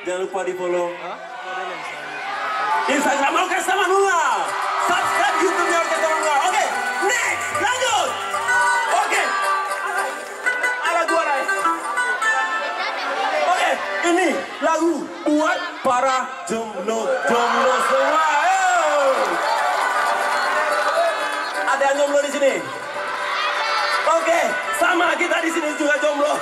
Jangan lupa di follow Instagram Orkestra Manula. Subscribe YouTube-nya Orkestra Manula. Oke, next, lanjut. Oke, lagu apa? Oke, ini lagu buat para jomblo semua. Ada yang jomblo di sini? Oke, sama kita di sini juga jomblo.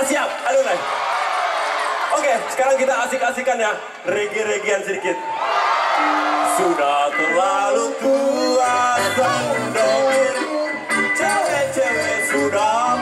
Siap, alumni. Oke, sekarang kita asik-asikan ya, reggae-reggaean sedikit. Sudah terlalu tua, cewek-cewek sudah